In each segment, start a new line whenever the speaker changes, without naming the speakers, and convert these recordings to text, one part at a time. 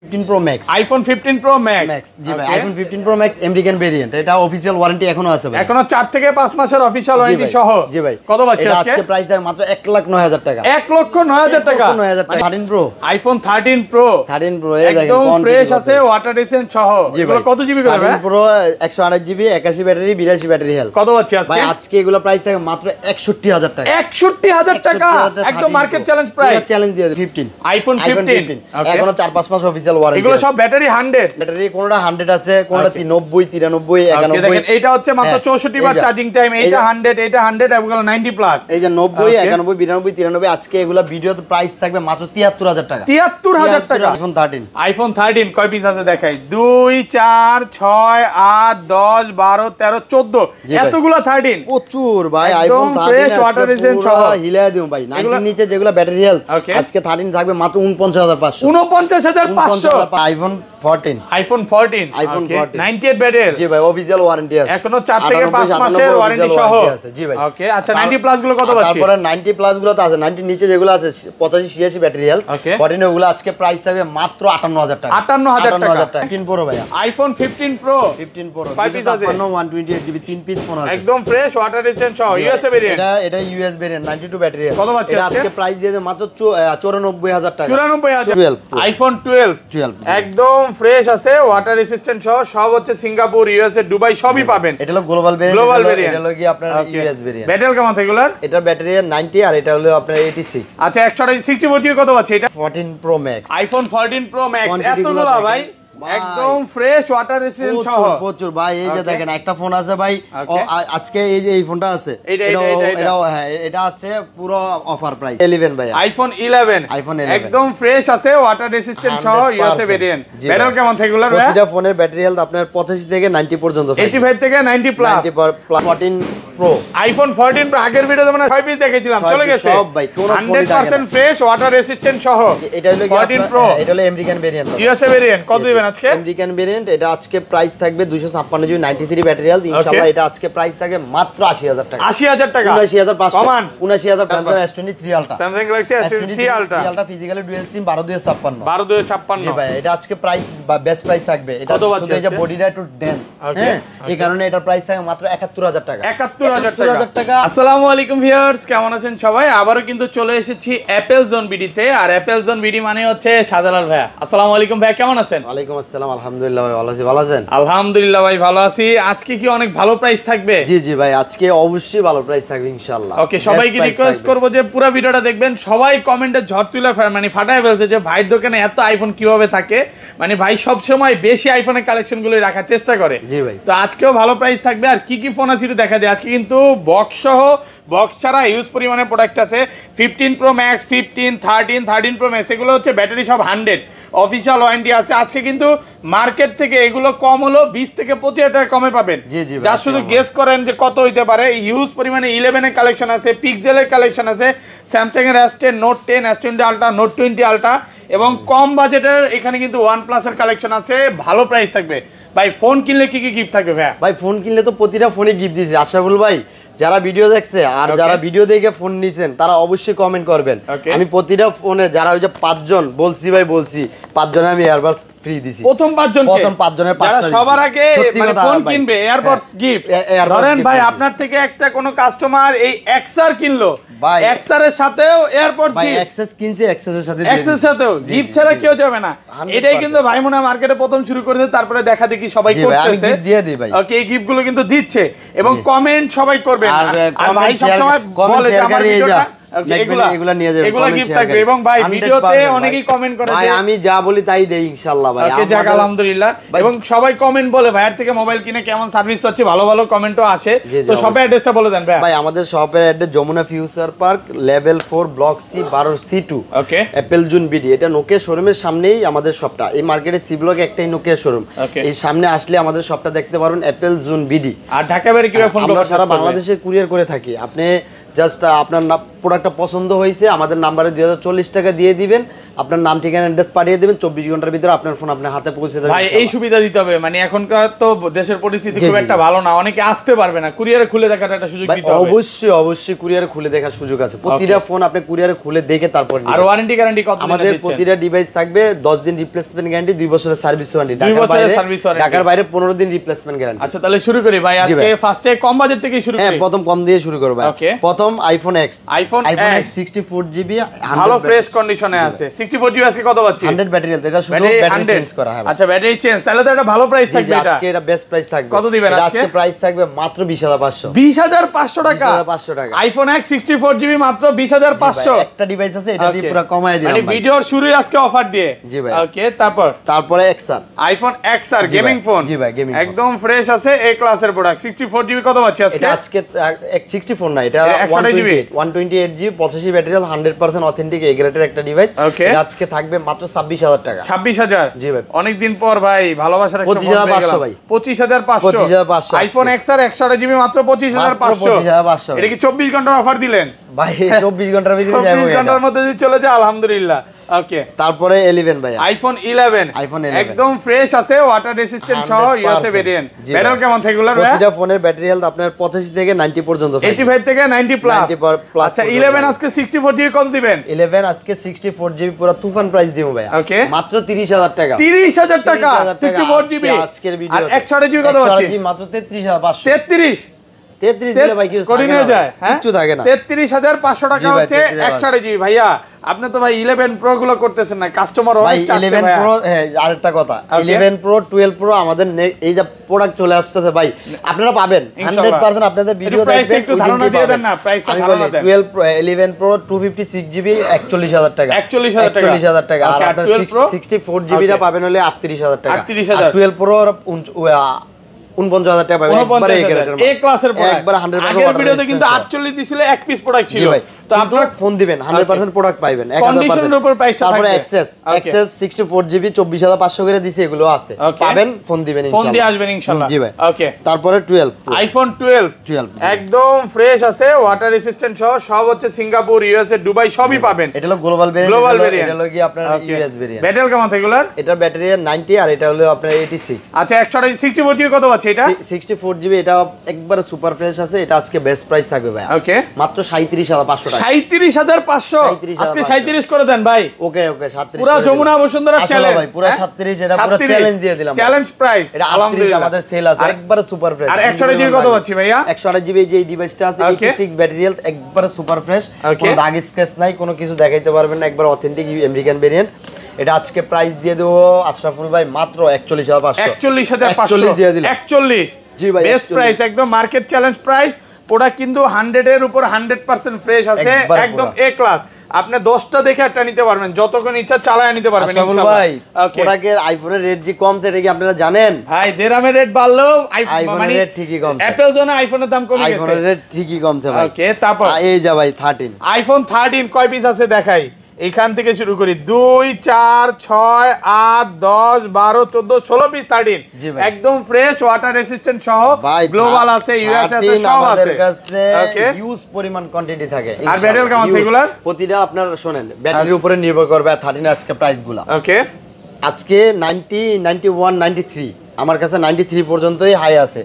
15 Pro Max
iPhone 15 Pro Max
জি ভাই iPhone 15 Pro Max American variant এটা official warranty এখনো আছে ভাই
এখনো 4 থেকে 5 মাসের অফিশিয়াল ওয়ারেন্টি সহ
জি ভাই
কত পাচ্ছেন
আজকে আজকে প্রাইস থাকে মাত্র 1,09,000 টাকা
1,09,000 টাকা
1,09,000 টাকা 13 Pro
iPhone 13 Pro
এই দেখেন
একদম ফ্রেশ আছে ওয়াটার রেসিস্ট্যান্ট সহ এগুলো কত জিবি করে ভাই
13 Pro 128 GB 81 battery 82 battery health
কত পাচ্ছি আজকে
ভাই আজকে এগুলো প্রাইস থাকে মাত্র 61000 টাকা
61000 টাকা একদম মার্কেট চ্যালেঞ্জ প্রাইস
চ্যালেঞ্জ দিয়ে 15
iPhone 15
এখনো 4-5 মাস অফিশিয়াল ওয়ারেন্টি
এগুলো সব ব্যাটারি 100
ব্যাটারি কোনটা 100 আছে কোনটা 90 93 91
দেখেন এটা হচ্ছে মাত্র 64 বার চার্জিং টাইম এটা 100 এটা 100 এগুলো 90 প্লাস
এই যে 90 91 92 93 আজকে এগুলো ভিডিওতে প্রাইস থাকবে মাত্র 73000 টাকা
73000 টাকা আইফোন 13 কয় পিস আছে দেখাই 2 4 6 8 10 12 13 14 এতগুলা 13
প্রচুর ভাই আইফোন 13
ওয়াটার রেসিস্ট্যান্ট সহ
হিলা দিও ভাই 90 নিচে যেগুলো ব্যাটারি হেলথ আজকে 13 থাকবে মাত্র 49500
49500
আইফোন 14
আইফোন 14 98 ব্যাটারি
জি ভাই অফিশিয়াল ওয়ারেন্টি আছে
এখনো 4 থেকে 5 মাসের ওয়ারেন্টি সহ
আছে জি ভাই
ওকে আচ্ছা 90 প্লাস গুলো কত পাচ্ছি
তারপরে 90 প্লাস গুলো তো আছে 90 নিচে যেগুলো আছে 85 86 ব্যাটারি হেলথ 14 ওগুলো আজকে প্রাইস থাকবে মাত্র 58000 টাকা
58000 টাকা
15 প্রো ভাই
আইফোন 15 প্রো
5 পিস আছে 128 জিবি 3 পিস ফোন আছে
একদম ফ্রেশ ওয়াটার রেসিস্ট্যান্ট সহ ইউএসএ ভেরিয়েন্ট
এটা ইউএস ভেরিয়েন্ট 92 ব্যাটারি
কত পাচ্ছি
এটা আজকে প্রাইস দিয়ে মাত্র 94000 টাকা
94000 আইফোন 12 একদম ফ্রেশ আছে ওয়াটার রেসিস্ট্যান্ট সহ সব হচ্ছে সিঙ্গাপুর ইউএসএ দুবাই সবই পাবেন
এটা হলো গ্লোবাল ভেরিয়েন্ট এটা হলো কি আপনার ইউএস ভেরিয়েন্ট
ব্যাটারি কেমন এগুলার
এটা ব্যাটারি 90 আর এটা হলো আপনার 86
আচ্ছা 160 কত পাচ্ছি এটা
14 pro max
iPhone 14 pro max এতগুলো ভাই একদম ফ্রেশ ওয়াটার রেসিস্ট্যান্ট সহ
প্রচুর ভাই এই যে দেখেন একটা ফোন আছে ভাই আজকে এই যে এই ফোনটা আছে এটাও হ্যাঁ এটা আছে পুরো অফার প্রাইস 11 ভাই
আইফোন 11 একদম ফ্রেশ আছে ওয়াটার রেসিস্ট্যান্ট সহ ইউএসএ ভেরিয়েন্ট ব্যাটারি কেমন থাকগুলো
প্রতিটা ফোনের ব্যাটারি হেলথ আপনার 85 থেকে 90 পর্যন্ত
85 থেকে 90 প্লাস
14 প্রো
আইফোন 14 প্রো আগের ভিডিওতে মানে 6 পিস দেখাইছিলাম চলে গেছে
সব ভাই কোন ফোনই
100% ফ্রেশ ওয়াটার রেসিস্ট্যান্ট সহ
এটা হলো 14 প্রো এটা হলো আমেরিকান ভেরিয়েন্ট
ইউএসএ ভেরিয়েন্ট কত দিবেন আজকে
আমেরিকান ভেরিয়েন্ট এটা আজকে প্রাইস থাকবে 256 জিবি 93 ব্যাটারি হেলথ ইনশাআল্লাহ এটা আজকে প্রাইস থাকবে মাত্র 80000 টাকা
80000 টাকা
79500
কমান
79000 Samsung S23 Ultra
Samsung Galaxy S23 Ultra
physically dual SIM 12256
12256
জি ভাই এটা আজকে প্রাইস বেস্ট প্রাইস থাকবে এটা শুধু এই যে বডিটা একটু ডেন হ্যাঁ এই কারণে এটার প্রাইস থাকে মাত্র 71000 টাকা
71000 টাকা আসসালামু আলাইকুম ভিউয়ার্স কেমন আছেন সবাই আবারো কিন্তু চলে এসেছি অ্যাপল জোন বিডিতে আর অ্যাপল জোন বিডি মানে হচ্ছে শাহজালাল ভাই আসসালামু আলাইকুম ভাই কেমন আছেন
ওয়ালাইকুম আসসালাম আলহামদুলিল্লাহ ভাই ভালো আছি ভালো আছেন
আলহামদুলিল্লাহ ভাই ভালো আছি আজকে কি অনেক ভালো প্রাইস থাকবে
জি জি ভাই আজকে অবশ্যই ভালো প্রাইস থাকবে ইনশাআল্লাহ
ওকে সবাইকে রিকোয়েস্ট করব যে পুরো ভিডিওটা দেখবেন সবাই কমেন্টে ঝড় তুলে মানে ফাটায় ফেলছে যে ভাইয়ের দোকানে এত আইফোন কিভাবে থাকে মানে ভাই সব সময় বেশি আইফোনের কালেকশনগুলো রাখার চেষ্টা করে
জি ভাই
তো আজকেও ভালো প্রাইস থাকবে আর কি কি ফোন আছে একটু দেখা যায় আজকে কিন্তু বক্স সহ বক্স ছাড়া হিউজ পরিমাণে প্রোডাক্ট আছে 15 প্রো ম্যাক্স 15 13 প্রো ম্যাক্স এগুলো হচ্ছে ব্যাটারি সব 100 অফিশিয়াল ওয়ারেন্টি আছে আজকে কিন্তু মার্কেট থেকে এগুলো কম হলো 20 থেকে 25000 টাকা কমে পাবেন যা শুধু গেস করেন যে কত হইতে পারে হিউজ পরিমাণে 11 এর কালেকশন আছে পিক্সেলের কালেকশন আছে স্যামসাং এর S10 note 10 S20 ultra note 20 ultra এবং কম বাজেটের এখানে কিন্তু OnePlus এর কালেকশন আছে ভালো প্রাইস থাকবে ভাই ফোন কিনলে কি কি গিফট থাকবে ভাই
ফোন কিনলে তো প্রতিটা ফোনে গিফট দিয়েছে আশরাফুল ভাই যারা ভিডিও দেখছে আর যারা ভিডিও দেখে ফোন নিছেন তারা অবশ্যই কমেন্ট করবেন আমি প্রতিটা ফোনে যারা ওই যে 5 জন বলছি ভাই বলছি 5 জনে আমি এয়ারবাডস ফ্রি দিছি
প্রথম 5 জনের
পাঁচটা
সবার আগে মানে ফোন কিনবে এয়ারবাডস গিফট ধরেন ভাই আপনার থেকে একটা কোন কাস্টমার এই এক্সআর কিনলো ভাই এক্সআর এর সাথেও এয়ারপডস
ভাই এক্সেস কিনছে এক্সেস এর সাথে
এক্সেস সাথেও গিফট ছাড়া কেউ যাবে না এটাই কিন্তু ভাই মনে মার্কেটে প্রথম শুরু করেছে তারপরে দেখা দেখি সবাই করতেছে
আমি গিফট দিয়ে দিই ভাই
ওকে এই গিফট গুলো কিন্তু দিচ্ছে এবং কমেন্ট সবাই করবেন
আর
ভাই সব সময় বলে যে আমার ভিডিওটা
এগুলা নিয়ে যাবেন
এগুলা গিফট থাকবে এবং ভাই ভিডিওতে অনেকেই কমেন্ট করে
ভাই আমি যা বলি তাই দেই ইনশাআল্লাহ ভাই
ওকে যাক আলহামদুলিল্লাহ এবং সবাই কমেন্ট বলে ভাইয়ের থেকে মোবাইল কিনে কেমন সার্ভিস হচ্ছে ভালো ভালো কমেন্টও আসে তো শপের অ্যাড্রেসটা বলে দেন ভাই
ভাই আমাদের শপের address Jamuna Future Park level 4 block C 12C2
okay
Apple জুন বিডি এটা নোকিয়া শোরুমের সামনেই আমাদের শপটা এই মার্কেটে সি ব্লকে একটাই নোকিয়া শোরুম এই সামনে আসলে আমাদের শপটা দেখতে পারবেন অ্যাপল জুন বিডি
আর ঢাকা বাইরে কিভাবে ফোন
আমরা সারা বাংলাদেশে কুরিয়ার করে থাকি আপনি জাস্ট আপনার প্রোডাক্টটা পছন্দ হয়েছে আমাদের নাম্বারে 2040 টাকা দিয়ে দিবেন আপনার নাম ঠিকানা অ্যাড্রেস পাঠিয়ে দিবেন, 24 ঘন্টার ভিতরে আপনার ফোন আপনার হাতে পৌঁছে যাবে।
ভাই এই সুবিধা দিতে হবে, মানে এখনকার তো দেশের পরিস্থিতি খুব একটা ভালো না, অনেকে আসতে পারবে না, কুরিয়ারে খুলে দেখার একটা সুযোগ দিতে হবে।
অবশ্যই কুরিয়ারে খুলে দেখার সুযোগ আছে। প্রতিটা ফোন আপনি কুরিয়ারে খুলে দেখে তারপর
আর ওয়ারেন্টি গ্যারান্টি কত দিন?
আমাদের প্রতিটা ডিভাইস থাকবে 10 দিন রিপ্লেসমেন্ট গ্যারান্টি, 2 বছরের সার্ভিস ওয়ারেন্টি। ঢাকার বাইরে 15 দিন রিপ্লেসমেন্ট গ্যারান্টি।
আচ্ছা তাহলে শুরু করি ভাই, আজকে ফার্স্টে কম বাজেট থেকে শুরু করি।
হ্যাঁ প্রথম কম দিয়ে শুরু করব ভাই। প্রথম আইফোন X 64GB
ভালো ফ্রেশ কন্ডিশনে আছে। 64GB আজকে কত পাচ্ছি?
100 ব্যাটারি হেলথ, এটা শুধু ব্যাটারি চেঞ্জ করা হবে।
আচ্ছা ব্যাটারি চেঞ্জ, তাহলে তো এটা ভালো প্রাইস থাকবে। এটা
আজকে এটা বেস্ট প্রাইস থাকবে।
কত দিবেন আজকে?
আজকে প্রাইস থাকবে মাত্র 20500।
20500 টাকা?
20500 টাকা।
আইফোন X 64GB মাত্র 20500।
একটা ডিভাইস আছে, এটা দিয়ে পুরো কমায় দিলাম
মানে
ভাই।
ভিডিওর শুরুই আজকে অফার দিয়ে।
জি ভাই।
ওকে তারপরে
XR
iPhone XR gaming phone.
জি ভাই গেমিং
একদম ফ্রেশ আছে, এ ক্লাসের প্রোডাক্ট। 64GB কত পাচ্ছি আজকে?
এটা আজকে 64 না, এটা 128GB 85 ব্যাটারি হেলথ, 100% অথেন্টিক এ গ্রেডের একটা ডিভাইস। এটা আজকে থাকবে মাত্র 26000 টাকা।
26000?
জি ভাই।
অনেক দিন পর ভাই ভালোবাসার একটা
25500 ভাই।
25500 আইফোন XR 128GB মাত্র 25500। এটা কি 24 ঘন্টার অফার দিলেন
ভাই? 24 ঘন্টার ভিতরে যাবে।
24 ঘন্টার মধ্যে যদি চলে যায় আলহামদুলিল্লাহ। ওকে
তারপরে 11 ভাই,
আইফোন 11 একদম ফ্রেশ আছে, ওয়াটার রেসিস্ট্যান্ট সহ ইউএসএ ভেরিয়েন্ট। ব্যাটারি কেমন থাকে এগুলার?
প্রতিটা ফোনের ব্যাটারি হেলথ আপনার 85 থেকে 90 পর্যন্ত থাকে।
85 থেকে 90 প্লাস। আচ্ছা 11 আজকে 64GB কত দিবেন?
11 আজকে 64GB পুরো তুফান প্রাইস দিব ভাই।
ওকে
মাত্র 30000 টাকা।
30000 টাকা 64GB।
আজকের ভিডিও
আর 128GB কত আছে?
মাত্র 33500।
33
দিলে ভাই কিছু
কঠিন হয়ে যায়।
কিচ্ছু থাকে না।
33500 টাকা হচ্ছে 128GB। ভাইয়া আপনি তো ভাই 11 প্রো গুলো করতেছেন না, কাস্টমার অনেক চাচ্ছে ভাই।
11 প্রো, হ্যাঁ আরেকটা কথা, 11 প্রো 12 প্রো আমাদের এই যে প্রোডাক্ট চলে আসতেছে ভাই, আপনারা পাবেন 100%। আপনাদের ভিডিও দেখবেন,
একটু ধারণা দিয়ে দেন না, প্রাইসটা ধারণা দেন।
12 প্রো 11 প্রো 256GB 41000 টাকা।
41000
টাকা। আর আপনার 64GB টা পাবেন হলে 38000 টাকা।
38000।
12 প্রো 49000 টাকা পাবেন। একবারে
এ ক্লাসের প্রোডাক্ট।
একবার 100%
আগের ভিডিওতে কিন্তু 48 দিছিল, এক পিস প্রোডাক্ট ছিল।
তো আপনারা ফোন দিবেন 100% প্রোডাক্ট পাবেন 1000%। তারপরে এক্সেস 64GB 24500 করে দিছি, এগুলো আছে, পাবেন ফোন দিবেন ইনশাআল্লাহ।
ফোন দিয়ে আসবেন ইনশাআল্লাহ।
জি ভাই।
ওকে
তারপরে 12
আইফোন 12 একদম ফ্রেশ আছে, ওয়াটার রেসিস্ট্যান্ট সহ, সব হচ্ছে সিঙ্গাপুর, ইউএসএ, দুবাই সবই পাবেন।
এটা হলো গ্লোবাল ভেরিয়েন্ট, এটা হলো কি আপনার ইউএস ভেরিয়েন্ট।
ব্যাটারি কেমন থাকে এগুলার?
এটা ব্যাটারি 90 আর এটা হলো আপনার 86।
আচ্ছা 164GB কত আছে এটা?
64GB এটা একবারে সুপার ফ্রেশ আছে, এটা আজকে বেস্ট প্রাইস থাকবে ভাই।
ওকে মাত্র
37500 টাকা।
37500 আজকে 37 করে দেন ভাই।
ওকে 37
পুরো যমুনা বসুন্ধরা চ্যালেঞ্জ
ভাই, পুরো 37 এটা পুরো চ্যালেঞ্জ দিয়ে দিলাম।
চ্যালেঞ্জ প্রাইস
এটা আলহামদুলিল্লাহ আমাদের সেল আছে, একবারে সুপার ফ্রেশ।
আর 128GB কত পাচ্ছি ভাইয়া?
128GB যে ডিভাইসটা আছে 86 ব্যাটারি হেলথ, একবারে সুপার ফ্রেশ, কোনো দাগ স্ক্র্যাচ নাই, কোনো কিছু দেখাইতে পারবেন না, একবার অথেন্টিক আমেরিকান ভেরিয়েন্ট। এটা আজকে প্রাইস দিয়ে দেবো আশরাফুল ভাই মাত্র 41500।
41500
দিয়ে দিলাম।
41
জি ভাই,
বেস্ট প্রাইস, একদম মার্কেট চ্যালেঞ্জ প্রাইস। প্রোডাক্ট কিন্তু 100 এর উপর 100% ফ্রেশ আছে, একদম এ ক্লাস। আপনি 10টা দেখে একটা নিতে পারবেন, যতক্ষণ ইচ্ছা চালায় নিতে পারবেন
ইনশাআল্লাহ। ভাই প্রোডাক্টের আইফোনের রেট যে কমছে, এটা কি আপনারা জানেন?
ভাই দেরামের রেট বাড়লো,
আইফোনের রেট ঠিকই কমছে।
অ্যাপল জন্য আইফোনের দাম কমে গেছে,
আইফোনের রেট ঠিকই কমছে ভাই।
ওকে তারপর
এই যা ভাই 13
আইফোন 13 কয় পিস আছে দেখাই। এখান থেকে শুরু করি 2 4 6 8 10 12 14 16 পিস 13 একদম ফ্রেশ, ওয়াটার রেসিস্ট্যান্ট সহ, গ্লোবাল আছে, ইউএস আছে, সব আছে।
আমাদের কাছে হিউজ পরিমাণ কোয়ান্টিটি থাকে।
আর ব্যাটারি কেমন থাকে এগুলার?
প্রতিটা আপনার শুনেন ব্যাটারির উপরে নির্ভর করবে 13 আজকে প্রাইসগুলো।
ওকে
আজকে 90 91 93 আমার কাছে 93 পর্যন্তই হাই আছে।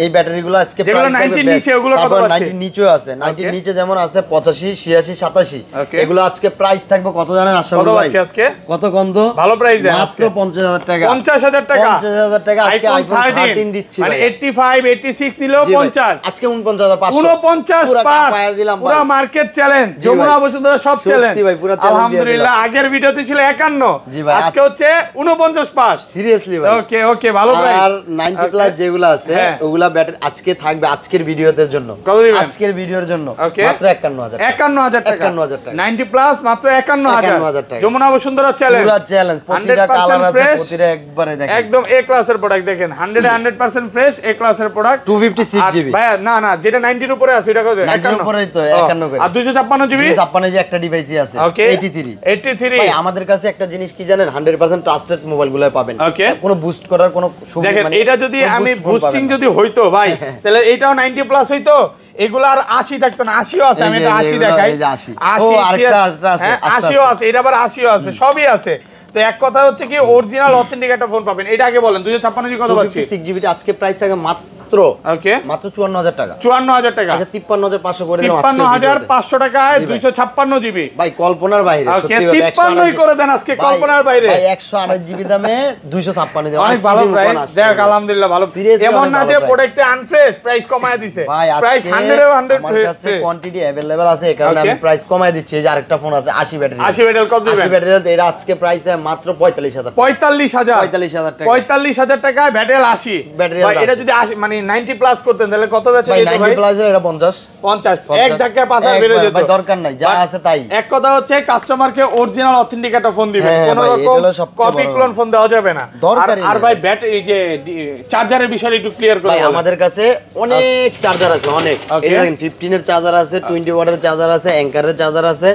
এই ব্যাটারিগুলো আজকে
যেগুলো 90 নিচে ওগুলো কত আছে?
90 নিচেও আছে, 90 নিচে যেমন আছে 85 86 87। এগুলো আজকে প্রাইস থাকবে কত জানেন আশরাফুল ভাই?
কত আজকে?
কত গন্ধ
ভালো প্রাইস দেন
মাত্র 50000 টাকা।
50000 টাকা
50000 টাকা আজকে আইফোন 13 দিচ্ছি
মানে 85 86 নিলো 50
আজকে 49500
49
পুরো কাপায়া দিলাম ভাই,
পুরো মার্কেট চ্যালেঞ্জ, যমুনা বসুন্ধরা সব চ্যালেঞ্জ।
সত্যি ভাই পুরো চ্যালেঞ্জ দিয়ে
আলহামদুলিল্লাহ। আগের ভিডিওতে ছিল 51, আজকে হচ্ছে 49
সিরিয়াসলি ভাই।
ওকে ওকে ভালো প্রাইস।
আর 90 প্লাস যেগুলো আছে ওগুলা ব্যাটারি আজকে থাকবে আজকের ভিডিওতে জন্য, আজকের ভিডিওর জন্য মাত্র 51000 টাকা। 51000 টাকা
90 প্লাস মাত্র 51000 টাকা। যমুনা বসুন্ধরা চ্যালেঞ্জ,
পুরো চ্যালেঞ্জ, প্রতিটা কালার আছে, প্রতিটা একবারে দেখেন
একদম এ ক্লাসের প্রোডাক্ট। দেখেন 100% ফ্রেশ এ ক্লাসের প্রোডাক্ট।
256GB
ভাই না না যেটা 90 এর উপরে আছে এটা কত?
51 এর উপরেই তো 51 করে।
আর 256GB
256 যে একটা ডিভাইসই আছে 83 ভাই। আমাদের কাছে একটা জিনিস কি জানেন, 100% ট্রাস্টেড মোবাইলগুলো পাবেন, কোনো বুস্ট করার কোনো সুবিধা
দেখেন। এটা যদি আমি বুস্টিং যদি হইতো ভাই তাহলে এটাও 90 প্লাস হইতো, এগুলো আর 80 থাকতো না, 80ও আছে, আমি
এই যে,
এটা 80
এগুলো,
দেখাই,
এই যে 80 ও
80
আরেকটা আছে,
হ্যাঁ,
আস্তে
80ও
আস্তে।
আছে, এটা আবার 80ও আছে, সবই আছে। তো এক কথা হচ্ছে কি অরিজিনাল অথেন্টিক একটা ফোন পাবেন। এটা আগে বলেন 256 জি কত পাচ্ছি?
6GB আজকে প্রাইস থাকে মাত্র
ওকে
মাত্র 54000 টাকা।
54000 টাকা,
আচ্ছা 53500 করে দিলাম আজকে
53500 টাকায় 256 জিবি।
ভাই কল্পনার বাইরে,
ওকে
সত্যি কথা
53 করে দেন আজকে, কল্পনার বাইরে।
ভাই 128GB দামে 256 দিলাম,
অনেক ভালো প্রাইস, দেখ আলহামদুলিল্লাহ ভালো।
Seriously
এমন
অনেক
না
ভালো
যে
price।
প্রোডাক্টে আনফ্রেশ, প্রাইস কমায় দিছে।
ভাই
প্রাইস
আজকে
100 এ 100
আমার কাছে কোয়ান্টিটি अवेलेबल আছে, এই কারণে
Okay.
আমি প্রাইস কমায় দিচ্ছি। এই যে আরেকটা ফোন আছে 80 ব্যাটারি,
80 ব্যাটারি কত দিবেন?
80 ব্যাটারি এটা আজকে প্রাইস মাত্র 45000
45000
45000 টাকা।
45000 টাকায় ব্যাটেল 80।
ব্যাটারি
ভাই
80
এটা যদি 80 মানে 90 প্লাস করতেন তাহলে কত বেচে
ভাই
যেত
90
ভাই?
প্লাস এটা 50
50 এক ধাক্কায় 5000 বেড়ে যেত।
ভাই দরকার নাই, যা আছে তাই।
এক কথা হচ্ছে কাস্টমারকে অরিজিনাল অথেন্টিক একটা ফোন দিবেন,
হ্যাঁ,
কোনো
ভাই,
রকম
এটা হলো সবচেয়ে
কপি
বড়
ক্লোন ফোন দেওয়া যাবে না।
দরকারই
আর
নেই
ভাই
ভাই।
ব্যাটারি এই যে চার্জারের বিষয়টা একটু ক্লিয়ার করে
ভাই
বলেন।
আমাদের কাছে অনেক চার্জার আছে, অনেক।
Okay.
এই দেখেন 15 এর চার্জার আছে, 20 ওয়াটের চার্জার আছে, অ্যাঙ্কারের চার্জার আছে,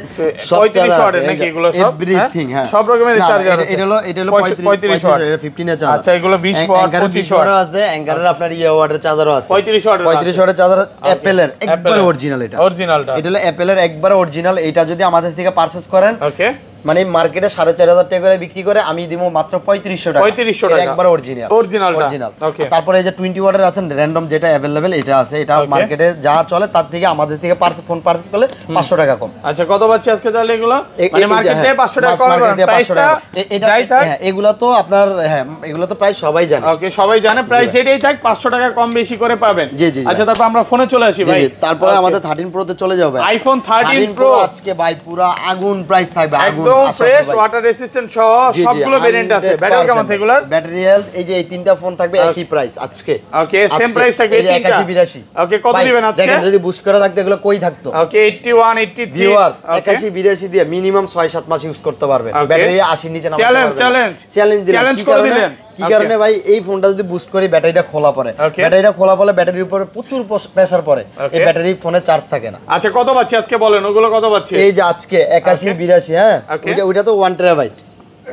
সব
35
চার্জার
ওয়াটের
আছে
নাকি এগুলো সব?
এভরিথিং। হ্যাঁ
সব রকমের
না,
চার্জার আছে।
এটা হলো
35 ওয়াট।
এটা 15 এর চার্জার।
আচ্ছা এগুলো 20 ওয়াট, 25 ওয়াট
আছে, অ্যাঙ্কারের আপনার ইয়ে ওয়াটের চার্জারও আছে,
35 ওয়াটের
35 ওয়াটের চার্জার অ্যাপেলের একবার অরিজিনাল। এটা
অরিজিনালটা
এটা হলো অ্যাপেলের একবার অরিজিনাল। এটা যদি আমাদের থেকে পারচেজ করেন,
ওকে
মানে মার্কেটে 4500 টাকা করে বিক্রি করে, আমি দিব মাত্র 3500 টাকা।
3500 টাকা।
এটা একবার অরিজিনাল,
অরিজিনালটা।
অরিজিনাল।
ওকে
তারপরে এই যে 20 ওয়াটের আছে র‍্যান্ডম, যেটা अवेलेबल এটা আছে। এটা
Okay.
মার্কেটে যা চলে তার থেকে আমাদের থেকে ফোন পারচেজ করলে 500 টাকা কম।
আচ্ছা কত পাচ্ছি আজকে তাহলে এগুলো?
এ-
মানে
এই যে,
মার্কেটে
হ্যাঁ,
500 টাকা কম,
মার্কেটে 500
প্রাইসটা
টাকা। এটা
যাই থাক।
হ্যাঁ, এগুলো তো আপনার, হ্যাঁ এগুলো তো প্রায় সবাই জানে।
ওকে সবাই জানে, প্রাইস
জি ভাই।
যেটাই থাক 500 টাকা কম বেশি করে পাবেন।
জি, জি,
আচ্ছা তারপর আমরা ফোনে চলে আসি
জি,
ভাই।
জি, তারপরে
Okay.
আমাদের 13 প্রো তে চলে যাবে।
আইফোন 13
প্রো
প্রো
আজকে ভাই পুরা আগুন প্রাইস থাকবে, আগুন।
একদম
আশা
ফ্রেশ,
করি ভাই।
ওয়াটার রেসিস্ট্যান্ট সহ
জি, জি,
সবগুলো ভেরিয়েন্ট আছে। ব্যাটারি কেমন থাকে এগুলার?
ব্যাটারি হেলথ, এই যে এই তিনটা ফোন থাকবে একই প্রাইস আজকে।
ওকে সেম
আজকে।
প্রাইস থাকবে
এই যে
এই তিনটা?
81 82।
ওকে কত
ভাই,
দিবেন আজকে?
দেখেন যদি বুস্ট করা থাকতো এগুলো কই থাকতো।
ওকে 81 83
ভিউয়ার্স
ওকে
81 82 দিয়ে মিনিমাম 6-7 মাস ইউজ করতে পারবেন।
Okay.
ব্যাটারি 80 নিচে নামাতে
চ্যালেঞ্জ
পারবেন না।
চ্যালেঞ্জ
চ্যালেঞ্জ দিলাম।
চ্যালেঞ্জ
কি
করে
কারণে?
দিলেন?
কি
Okay.
কারণে ভাই, এই ফোনটা যদি বুস্ট করি ব্যাটারিটা খোলা পড়ে,
Okay.
ব্যাটারিটা খোলা পড়লে ব্যাটারির উপরে প্রচুর প্রেসার পড়ে,
Okay.
এই ব্যাটারি ফোনে চার্জ থাকে না।
আচ্ছা কত পাচ্ছি আজকে বলেন, ওগুলো কত পাচ্ছি?
এই যে আজকে 81 82, হ্যাঁ
Okay.
ওইটা তো 1 টেরাবাইট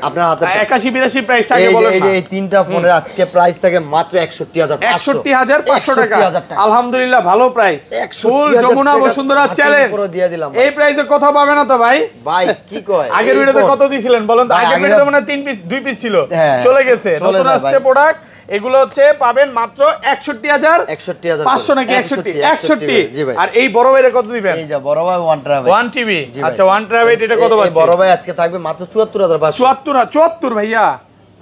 আপনার হাতে।
81 82 প্রাইস থাকে
এই যে
বলেন
এই
না।
যে এই তিনটা ফোনের আজকে প্রাইস থাকে মাত্র 61500
61500 টাকা।
61000
আলহামদুলিল্লাহ ভালো প্রাইস।
61000
ফুল যমুনা
টাকা
বসুন্ধরা
13
চ্যালেঞ্জ
প্রো দিয়ে দিলাম ভাই।
এই প্রাইসে কথা পাবে না তো ভাই।
ভাই কি কয়,
আগের
এই
ভিডিওতে
ফোন-
কত দিছিলেন বলেন তো?
ভাই,
আগের
আগের-
ভিডিওতে মানে 3 পিস 2 পিস ছিল,
হ্যাঁ,
চলে গেছে।
চলে
নতুন
যায়
আসছে
ভাই।
প্রোডাক্ট, এগুলো হচ্ছে পাবেন মাত্র 61500
61500
500 নাকি 61
জি ভাই।
আর এই বড় ভাইরে কত দিবেন?
এই যে বড় ভাই 1 টেরাবাইট
1 টিবি।
জি ভাই।
আচ্ছা 1 টেরাবাইট এটা কত
এই
পাচ্ছি?
বড় ভাই আজকে থাকবে মাত্র 74500।
74 ভাইয়া।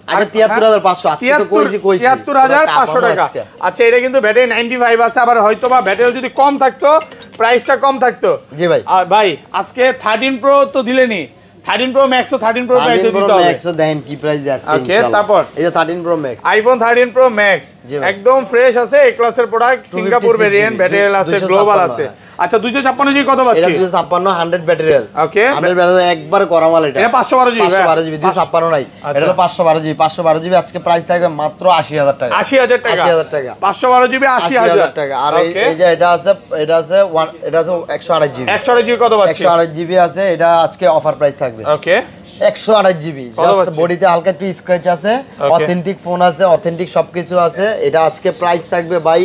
আগে 73500 আজকে তো কইছি
73500 টাকা।
আজকে।
আচ্ছা এটা কিন্তু ব্যাটারি 95 আছে, আবার হয়তো বা ব্যাটারি যদি কম থাকতো প্রাইসটা কম থাকতো।
জি ভাই।
আর ভাই আজকে 13 প্রো তো দিলেনি, 13 প্রো ম্যাক্স ও 13 প্রো প্রাইস
13 প্রো
দিতে হবে।
ম্যাক্স দেখেন কি প্রাইস দিয়ে আজকে
Okay,
ইনশাআল্লাহ।
তারপর?
এই যে 13 pro max
iPhone 13 pro max
জি ভাই।
একদম ফ্রেশ আছে, এ ক্লাসের প্রোডাক্ট, সিঙ্গাপুর
256
ভেরিয়েন্ট, ব্যাটারি আছে,
256
গ্লোবাল আছে। আচ্ছা 256 জি কত
এটা
পাচ্ছি?
256 100 ব্যাটারি হেলথ।
ওকে
100 ব্যাটারি একবার করা মাল এটা।
এটা 512 জিবি
512 জিবি 256 নাই। এটা হলো 512 জিবি। 512 জিবি আজকে প্রাইস থাকবে মাত্র 80000 টাকা।
80000 টাকা।
80000 টাকা।
512 জিবি 80000
টাকা। আর
Okay,
এই যে এটা আছে 128 জিবি।
128 জিবি কত পাচ্ছি?
128 জিবি আছে, এটা আজকে অফার প্রাইস থাকবে
ওকে
128 জিবি।
কত
জাস্ট
পাচ্ছি?
বডিতে হালকা একটু স্ক্র্যাচ আছে,
Okay.
অথেন্টিক ফোন আছে, অথেন্টিক সবকিছু আছে। এটা আজকে প্রাইস থাকবে ভাই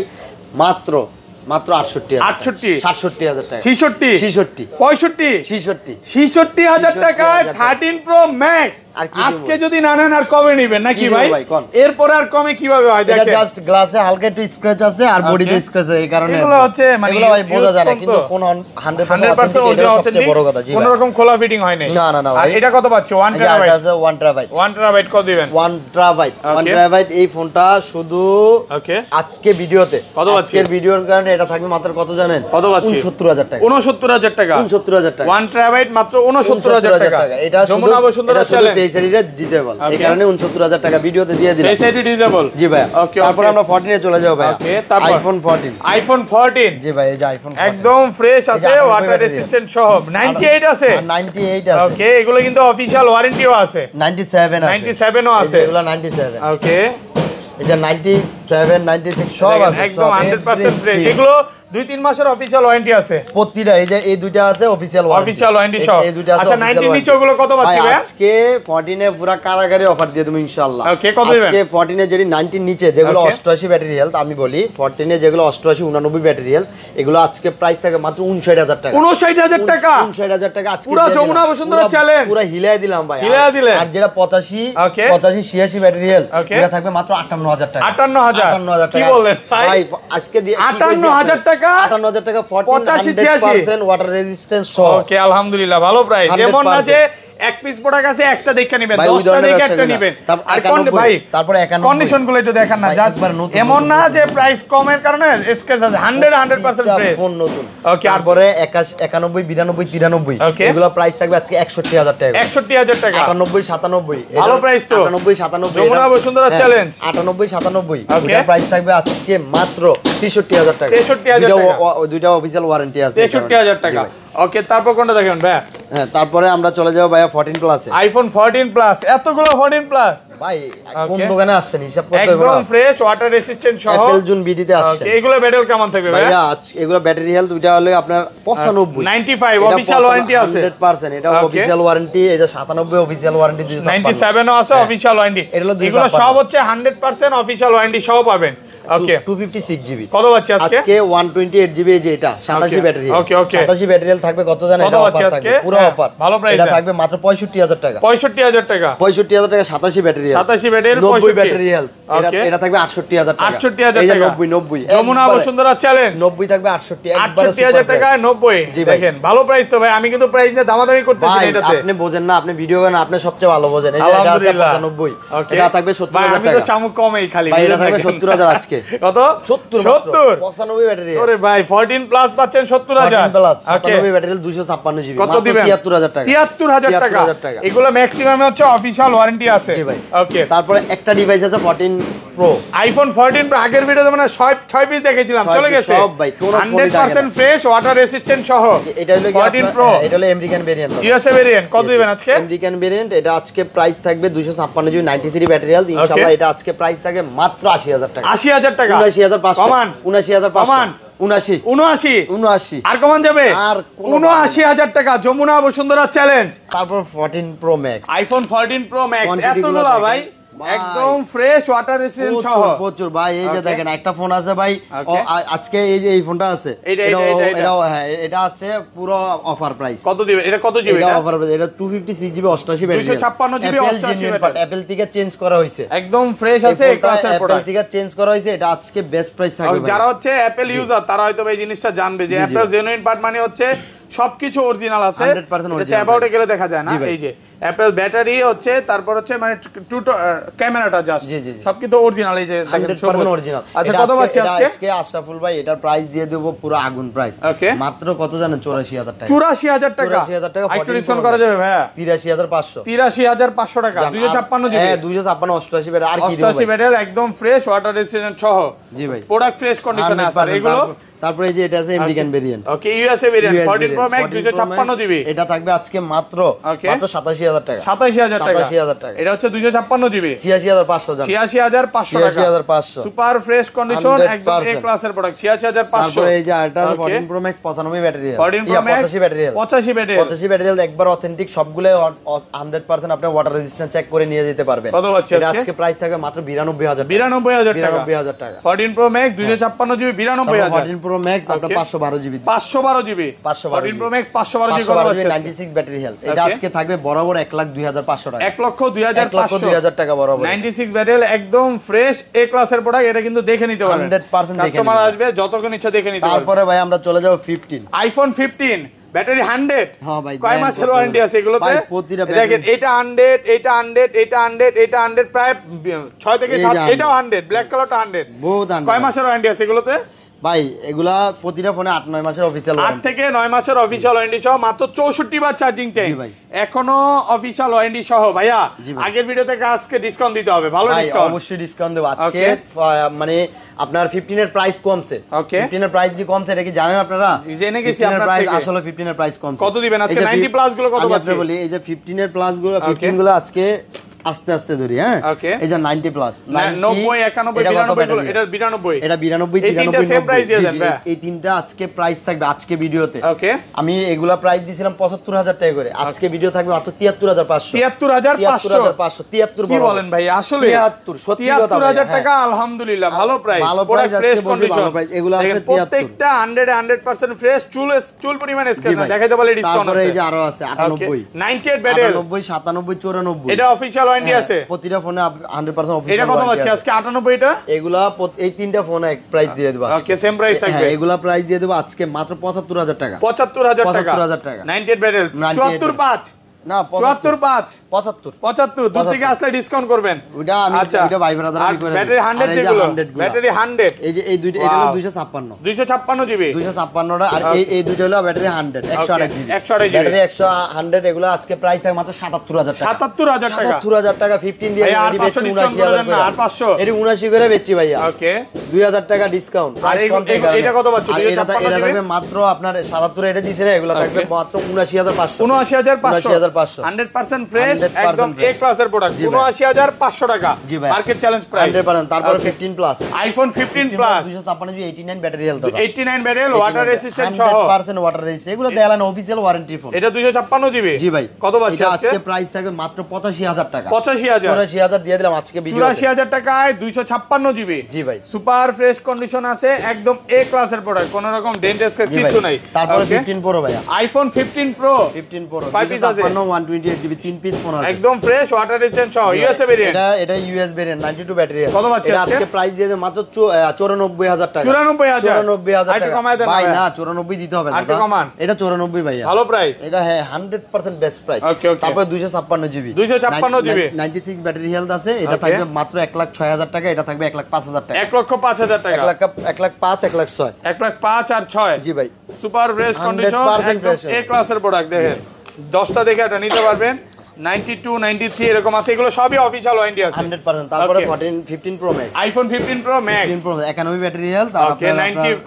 মাত্র 68000
68
67000 টাকা।
66
66
65
66
66000 টাকায় 13 প্রো ম্যাক্স।
আর কি
আজকে
দেবো?
যদি না নেন আর কমে নেবেন নাকি
কি দেবো
ভাই?
ভাই, কোন?
এরপরে আর কমে কিভাবে হয়
এটা
দেখেন।
জাস্ট গ্লাসে হালকা একটু স্ক্র্যাচ আছে আর বডিতে
Okay.
স্ক্র্যাচ আছে, এই কারণে
এগুলো হচ্ছে মানে
এগুলো ভাই বোঝা যায় না,
use
কিন্তু
করতো।
ফোন 100%
100%
অথেন্টিক, এটা
original
সবচেয়ে
authentic,
বড় কথা। জি
কোনো
ভাই।
রকম খোলা ফিটিং হয় নাই।
না, না, না
আর
ভাই।
এটা কত পাচ্ছি? 1
এই যে
টেরাবাইট।
এটা আছে 1 টেরাবাইট।
1 টেরাবাইট কত দিবেন?
1 টেরাবাইট 1
Okay.
টেরাবাইট এই ফোনটা শুধু
ওকে
আজকে ভিডিওতে,
কত পাচ্ছি?
আজকের ভিডিওর কারণে এটা থাকবে মাত্র কত জানেন?
কত পাচ্ছি?
69000 টাকা।
69000 টাকা।
69000 টাকা।
1 টেরাবাইট মাত্র 69000 টাকা।
এটা শুধু
যমুনা বসুন্ধরা
এটা শুধু
চ্যালেঞ্জ।
ফেস আইডিটা ডিসেবল, এই
Okay.
কারণে 69000 টাকা ভিডিওতে দিয়ে দিলাম।
Face ID disable.
জি ভাই।
Okay,
তারপর
okay.
আমরা 14 এ চলে যাব ভাই।
Okay, তারপর?
আইফোন 14।
আইফোন 14
জি ভাই, এই যে আইফোন 14।
একদম ফ্রেশ
এই যে
আছে,
98
ওয়াটার
ব্যাটারি।
রেসিস্ট্যান্ট সহ। 98 আছে।
আর 98 আছে।
ওকে এগুলো কিন্তু অফিশিয়াল ওয়ারেন্টিও আছে।
97 আছে।
97 ও
এই যে
আছে।
এগুলো 97।
ওকে
এই যে 97 796 সব আছে,
একদম
সব
100% ফ্রেশ।
everything।
এগুলো 2-3 মাসের অফিশিয়াল ওয়ারেন্টি আছে।
প্রতিটা এই যে এই দুইটা আছে অফিশিয়াল
অফিশিয়াল ওয়ারেন্টি সহ।
এই দুইটা আছে
আচ্ছা 90 নিচে ওগুলো কত পাচ্ছি ভাই?
আজকে 14 এ পুরো কারাগারি অফার দিয়ে দেব ইনশাআল্লাহ।
ওকে, কত দিবেন?
আজকে 14 এ যেটি 90 নিচে যেগুলো 88 ব্যাটারি হেলথ, আমি বলি 14 এ যেগুলো 88 89 ব্যাটারি হেলথ, এগুলো আজকে প্রাইস থাকে মাত্র 59000 টাকা।
59000 টাকা,
59000 টাকা আজকে
পুরো যমুনা বসুন্ধরা চ্যালেঞ্জ
পুরো হিলাই দিলাম ভাই।
হিলাই দিলেন।
আর যেটা 85 86 ব্যাটারি হেলথ, এটা থাকবে মাত্র 58000 টাকা।
58000
টাকা।
কি বললেন
ভাই আজকে দিয়ে
58000 টাকা,
58000 টাকা
85
100% ওয়াটার রেজিস্ট্যান্স সহ।
ওকে আলহামদুলিল্লাহ, ভালো প্রাইস। এমন না যে এক পিস প্রোডাক্ট আছে একটা দেখে নেবেন, 10টা দেখে একটা নেবেন। আর ভাই
তারপর 91
কন্ডিশন গুলো একটু দেখেন না, জাস্ট এমন না যে প্রাইস কমের কারণে স্কেচ আছে, 100% ফ্রেশ
ফোন নতুন।
ওকে, আর
তারপরে 91 92 93 এগুলো প্রাইস থাকবে আজকে 61000 টাকা।
61000 টাকা,
98 97
ভালো প্রাইস তো।
98 97
যমুনা বসুন্ধরা চ্যালেঞ্জ
98 97 এটা প্রাইস থাকবে আজকে মাত্র 63000 টাকা।
63000 টাকা,
দুইটা অফিশিয়াল ওয়ারেন্টি আছে।
63000 টাকা। ওকে, তারপর কোনটা দেখেন ভাই?
হ্যাঁ, তারপরে আমরা চলে যাব ভাইয়া 14 প্লাসে।
আইফোন 14 প্লাস, এতগুলো 14 প্লাস
ভাই কোন দোকানে আসছেন হিসাব করতে হবে
একদম
না।
ফ্রেশ ওয়াটার রেসিস্ট্যান্ট সহ
অ্যাপল জুন বিডিতে আসছে।
ওকে, এগুলো ব্যাটারি কেমন থাকবে ভাই?
ভাইয়া এগুলো ব্যাটারি হেলথ দুইটা হলো আপনার 95
95 অফিশিয়াল ওয়ারেন্টি আছে
100%। এটা অফিশিয়াল ওয়ারেন্টি, এই যে 97 অফিশিয়াল ওয়ারেন্টি,
97 ও আছে অফিশিয়াল ওয়ারেন্টি।
এগুলো
এগুলো সব হচ্ছে 100% অফিশিয়াল ওয়ারেন্টি সহ পাবেন। ওকে,
256 জিবি
কত পাচ্ছি আজকে?
আজকে 128 জিবি, এই যে এটা 87 ব্যাটারি।
ওকে, ওকে,
87 ব্যাটারি থাকবে কত জানেন?
কত
এটা
পাচ্ছি
অফার
আজকে?
থাকবে, পুরো
হ্যাঁ,
অফার।
ভালো প্রাইস।
এটা থাকবে মাত্র 65000 টাকা।
65000 টাকা,
65000 টাকা 87 ব্যাটারি।
87 ব্যাটারি
90 ব্যাটারি হেলথ,
ওকে,
এটা থাকবে 68000 টাকা।
68000
এই যে
টাকা
90
যমুনা বসুন্ধরা চ্যালেঞ্জ
90 থাকবে 68 একবারে
68000 টাকা 90।
জি ভাই।
দেখেন ভালো প্রাইস তো ভাই, আমি কিন্তু প্রাইস নিয়ে দামাদামি করতেছি না
ভাই
এটাতে।
আপনি বোঝেন না, আপনি ভিডিও করেন, আপনি সবচেয়ে ভালো বোঝেন। এই যে এটা আছে 95,
ওকে,
এটা থাকবে 70000
আমি তো
টাকা।
চামুক কমই খালি
ভাই এটা থাকবে 70000 আজকে।
কত?
70 95 ব্যাটারি।
ওরে ভাই 14 প্লাস পাচ্ছেন 70000
প্লাস
ওকে,
97 ব্যাটারি 256 জিবি,
কত
মাত্র
দিবেন?
73000 টাকা।
73000 টাকা।
73000 টাকা।
এগুলো ম্যাক্সিমাম হচ্ছে অফিশিয়াল ওয়ারেন্টি আছে।
জি ভাই।
ওকে,
তারপরে একটা ডিভাইস আছে 14 প্রো।
আইফোন 14 প্রো আগের ভিডিওতে মানে 6 পিস দেখাইছিলাম,
6
চলে
piece
গেছে
সব ভাই, কোনো ফোনই থাকে
100%
না।
ফ্রেশ ওয়াটার রেসিস্ট্যান্ট সহ।
এটা হলো কি
14 প্রো,
এটা হলো আমেরিকান ভেরিয়েন্ট।
ইউএসএ ভেরিয়েন্ট কত দিবেন আজকে?
আমেরিকান ভেরিয়েন্ট, এটা আজকে প্রাইস থাকবে 256 জিবি 93 ব্যাটারি হেলথ। ইনশাআল্লাহ এটা আজকে প্রাইস থাকে মাত্র 80000 টাকা।
80000 টাকা,
79500
কমান
79500
কমান
79
79
79।
আর কমান যাবে?
আর কোনো
79000 টাকা যমুনা বসুন্ধরা চ্যালেঞ্জ
তারপর 14 pro max.
IPhone 14 pro max
Quantity গুলো
এতগুলো ভাই
ভাই।
একদম ফ্রেশ ওয়াটার রেসিস্ট্যান্ট সহ।
প্রচুর ভাই, এই যে
Okay.
দেখেন একটা ফোন আছে ভাই,
Okay.
আজকে এই যে এই ফোনটা আছে,
এটা।
এটাও হ্যাঁ, এটা আছে পুরো অফার প্রাইস।
কত দিবে এটা? কত জিবি
এটা
এটা?
অফার প্রাইস, এটা 256 GB 88 battery,
256 GB 88 battery.
Apple থেকে চেঞ্জ করা হয়েছে,
একদম ফ্রেশ আছে এই ক্লাসের
অ্যাপল
প্রোডাক্ট।
থেকে চেঞ্জ করা হয়েছে। এটা আজকে বেস্ট প্রাইস থাকবে ভাই।
যারা হচ্ছে অ্যাপল ইউজার তারা হয়তো এই জিনিসটা জানবে যে অ্যাপল জেনুইন পার্ট মানে হচ্ছে সবকিছু অরিজিনাল আছে,
100%
এটা
original
অ্যাবাউটে গেলে দেখা যায় না।
জি ভাই।
এই যে অ্যাপল ব্যাটারি হচ্ছে, তারপর হচ্ছে মানে ক্যামেরাটা জাস্ট
জি, জি, জি।
সবকিছু অরিজিনাল। এই যে দেখেন
100% অরিজিনাল।
আচ্ছা কত পাচ্ছি আজকে?
আজকে আশরাফুল ভাই এটার প্রাইস দিয়ে দেব পুরো আগুন প্রাইস।
ওকে,
মাত্র কত জানেন? 84000 টাকা।
84000 টাকা।
84000 টাকা।
একটু ডিসকাউন্ট করা যাবে ভাইয়া?
83500
83500 টাকা। 256 জিবি।
হ্যাঁ 256 88 ব্যাটারি। আর কি দিব
88
ভাই?
ব্যাটারি একদম ফ্রেশ ওয়াটার রেসিস্ট্যান্ট সহ।
জি ভাই।
প্রোডাক্ট ফ্রেশ কন্ডিশনে আছে। আর
100%
এগুলো
তারপরে এই যে এটা আছে American variant.
Okay, USA variant 14 pro max
14 Pro
256 GB.
এটা থাকবে আজকে মাত্র
Okay.
মাত্র 87000 টাকা।
87000 টাকা।
87000 টাকা।
এটা হচ্ছে 256 জিবি।
86500 জান।
86500 টাকা।
86500
সুপার ফ্রেশ কন্ডিশন একদম এ
100%
ক্লাসের প্রোডাক্ট। 86500।
তারপরে এই যে আরটা আছে
Okay.
14 pro max 95 battery.
14 pro max
85 battery.
85 battery.
85 battery একবার অথেন্টিক, সবগুলো 100% আপনি ওয়াটার রেজিস্ট্যান্স চেক করে নিয়ে যেতে পারবেন।
কত পাচ্ছি
এটা
আজকে?
আজকে প্রাইস থাকবে মাত্র 92000 টাকা।
92000 টাকা।
92000 টাকা।
14 pro max 256 GB 92000।
14 pro max আপনার
Okay.
512 GB.
512 GB.
512
14 pro max 512 GB.
96 battery health. এটা
Okay.
আজকে থাকবে বরাবর 1,02,500 টাকা।
1,02,500
1,02,000 টাকা বরাবর।
96 ব্যাটারি একদম ফ্রেশ এ ক্লাসের প্রোডাক্ট। এটা কিন্তু দেখে নিতে পারবেন।
100% দেখে
কাস্টমার
নিতে
আসবে যতক্ষণ ইচ্ছা দেখে নিতে পারবে।
তারপরে ভাই আমরা চলে যাব 15।
IPhone 15 battery 100।
হ্যাঁ ভাই,
কয়
দেন
মাসের
কত
ওয়ারেন্টি
বলে।
আছে এগুলোতে?
ভাই প্রতিটা
দেখেন এটা 100, এটা 100, এটা 100, এটা 100, প্রায় 6 থেকে
এই
7।
যে
এটাও 100, ব্ল্যাক কালারটা 100।
বহুত
কয় মাসের ওয়ারেন্টি আছে এগুলোতে?
ভাই এগুলা প্রতিটা ফোনে 8-9 মাসের অফিসিয়াল
8 থেকে 9 মাসের অফিশিয়াল ওয়ারেন্টি সহ মাত্র 64 বার চার্জিং টাইম।
জি ভাই।
এখনো অফিশিয়াল ওয়ারেন্টি সহ ভাইয়া।
জি ভাই।
আগের ভিডিও থেকে আজকে ডিসকাউন্ট দিতে হবে, ভালো
ভাই
ডিসকাউন্ট।
অবশ্যই ডিসকাউন্ট দেব আজকে।
Okay.
মানে আপনার 15 এর প্রাইস কমছে।
Okay.
15 এর প্রাইস যে কমছে এটা কি জানেন আপনারা?
জেনে গেছি
15 এর
আপনার
প্রাইস
থেকে।
আসলে 15 এর প্রাইস কমছে।
কত দিবেন আজকে?
এই যে
90 প্লাস গুলো কত
আমি
পাচ্ছি?
আপনাকে বলি, এই যে 15 এর প্লাস গুলো
Okay.
15 গুলো আজকে আস্তে আস্তে ধরি, হ্যাঁ।
ওকে,
এই যে 90 প্লাস
90 91 92 এটা 92
এটা 92
এই তিনটা সেম প্রাইস দিয়ে দেন ভাই।
এই তিনটা আজকে প্রাইস থাকবে আজকে ভিডিওতে।
ওকে,
আমি এগুলা প্রাইস দিছিলাম 75000 টাকা করে, আজকে ভিডিও থাকবে মাত্র 73500
73500
73
কি বলেন ভাই? আসলে
73 সত্যি কথা
73000 টাকা আলহামদুলিল্লাহ ভালো প্রাইস,
ভালো প্রাইস আজকে
ফ্রেশ
বলছি,
কন্ডিশন
ভালো প্রাইস। এগুলো আছে 73
প্রত্যেকটা 100% ফ্রেশ, চুল পরিমাণ স্কেচ না দেখাইতে বলে ডিসকাউন্ট
তারপরে
আছে।
এই যে আরো আছে 98
98 ব্যাটেল
98 97 94
এটা অফিশিয়াল ওয়ারেন্টি আছে
প্রতিটা ফোনে 100% অফিশিয়াল।
এটা কত পাচ্ছি আজকে? 98 এটা
এগুলা এই তিনটা ফোনে এক প্রাইস দিয়ে দেব আজকে।
ওকে, সেম প্রাইস থাকবে।
হ্যাঁ, এগুলা প্রাইস দিয়ে দেব আজকে মাত্র 75000 টাকা।
75000 টাকা
75000 টাকা
98 ব্যাটেল 745
না
745
75
75 দূর থেকে আসলে ডিসকাউন্ট করবেন।
ওইটা আমি ওইটা ভাই ব্রাদার আমি করে দেব।
ব্যাটারি 100 যেগুলো ব্যাটারি 100
এই যে এই দুইটা এটা হলো 256
256 জিবি
256 টা, আর এই দুইটা হলো ব্যাটারি 100 128 জিবি
128 জিবি
ব্যাটারি 100 এগুলো আজকে প্রাইস থাকে মাত্র 77000 টাকা।
77000 টাকা
77000 টাকা 15 দিয়ে
আর
রেডি
500
বেচছি
ডিসকাউন্ট করে দেন না, আর 500
এটি 79 করে বেচছি ভাইয়া।
ওকে,
2000 টাকা ডিসকাউন্ট
আর
প্রাইস কম থেকে।
এটা কত পাচ্ছি?
এটা
256
এটা থাকবে মাত্র আপনার 77 এটা দিছে না, এগুলো থাকবে মাত্র 79500
79500 100% ফ্রেশ, একদম এ ক্লাসের প্রোডাক্ট 79500 টাকা মার্কেট চ্যালেঞ্জ প্রাইস
100%। তারপরে 15 plus
iPhone 15 plus
256 GB 89 battery health
89 barrel water resistant সহ
100% ওয়াটার রেসিস্ট্যান্ট, এগুলো দেয়ালেন অফিশিয়াল ওয়ারেন্টি ফোন।
এটা 256 জিবি
জি ভাই।
কত পাচ্ছি
এটা আজকে প্রাইস থাকবে মাত্র 85000 টাকা।
85000
84000 দিয়ে দিলাম আজকে ভিডিওতে।
84000 টাকায় 256 জিবি।
জি ভাই।
সুপার ফ্রেশ কন্ডিশন আছে, একদম এ ক্লাসের প্রোডাক্ট, কোনো রকম ডেন্ট স্ক্র্যাচ কিছু নাই।
তারপরে 15 প্রো ভাইয়া,
আইফোন 15 প্রো
15 প্রো
5 পিস আছে
128 জিবি 3 পিস ফোন আছে,
একদম ফ্রেশ ওয়াটার রেসিস্ট্যান্ট সহ ইউএসএ ভেরিয়েন্ট।
এটা ইউএস ভেরিয়েন্ট 92 ব্যাটারি।
কত পাচ্ছি
এটা আজকে প্রাইস দিয়ে দেব মাত্র 94000 টাকা।
94000
টাকা
কমায় দেন
ভাই। না 94 দিতে হবে না, এটা 94 ভাইয়া
ভালো প্রাইস।
এটা হ্যাঁ 100% বেস্ট প্রাইস। তারপর 256 জিবি
256 জিবি
96 ব্যাটারি হেলথ আছে, এটা থাকবে মাত্র 1,06,000 টাকা, এটা থাকবে 1,05,000 টাকা।
1,05,000 টাকা
1,05,000 1,06,000
1,05,000 আর 6
জি ভাই।
সুপার ফ্রেশ কন্ডিশন
100% ফ্রেশ
এ ক্লাসের প্রোডাক্ট দেখেন 10টা দেখে এটা নিতে পারবেন। 92 93 এরকম আছে, এগুলো সবই অফিশিয়াল ওয়ারেন্টি আছে
100%। তারপরে 15 pro max
iPhone 15 pro max
15 pro 91 battery health, আর
ওকে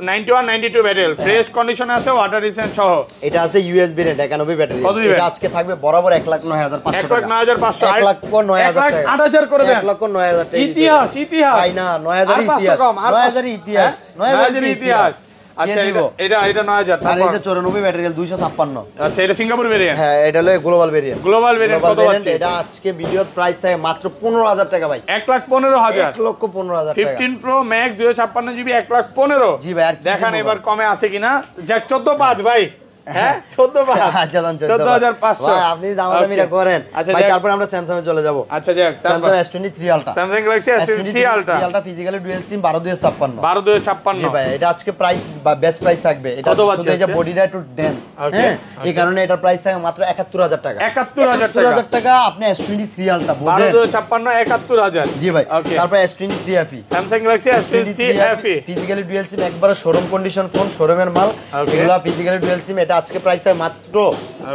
91 92 ব্যাটারি ফ্রেশ কন্ডিশনে আছে, ওয়াটার রেসিস্ট্যান্ট সহ।
এটা আছে ইউএস ভেরিয়েন্ট 91 ব্যাটারি। এটা আজকে থাকবে বরাবর 1,09,500 টাকা।
1,09,500
1,09,000 টাকা
1,08,000 করে দেন।
1,09,000 টাকা
ইতিহাস
ভাই। না 9,000 ইতিহাস 9,000 ইতিহাস 9,000 ইতিহাস।
আচ্ছা এটা 9000
আর এটা 94 ব্যাটারি 256।
আচ্ছা এটা সিঙ্গাপুর ভেরিয়েন্ট।
হ্যাঁ এটা হলো গ্লোবাল ভেরিয়েন্ট।
গ্লোবাল ভেরিয়েন্ট কত আছে?
এটা আজকে ভিডিওর প্রাইস থাকে মাত্র 15000 টাকা ভাই।
1,15,000
1,15,000 টাকা।
15 প্রো ম্যাক্স 256 জিবি 1,15,000।
জি ভাই। আর
দেখেন এবার কমে আছে কিনা। যাক 14,500 ভাই। হ্যাঁ 14,500
আচ্ছা
14,500
ভাই আপনি দামাদামিটা করেন ভাই। তারপর আমরা স্যামসাং এ চলে যাব।
আচ্ছা যাক
Samsung S23 ultra,
Samsung Galaxy S23 ultra
ultra physically dual SIM 12256
12256
জি ভাই। এটা আজকে প্রাইস বেস্ট প্রাইস থাকবে। এটা শুধু এই যে বডিটা একটু ডেন, হ্যাঁ এই কারণে এটা প্রাইস থাকে মাত্র 71000 টাকা।
71000
টাকা আপনি S23 আলট্রা
12256 71000
জি ভাই। তারপর S23 FE
Samsung Galaxy S23 FE
physically dual SIM একবারে শোরুম কন্ডিশন ফোন, শোরুমের মাল। এগুলা ফিজিক্যালি ডুয়াল সিম, এটা আজকে প্রাইস থাকে মাত্র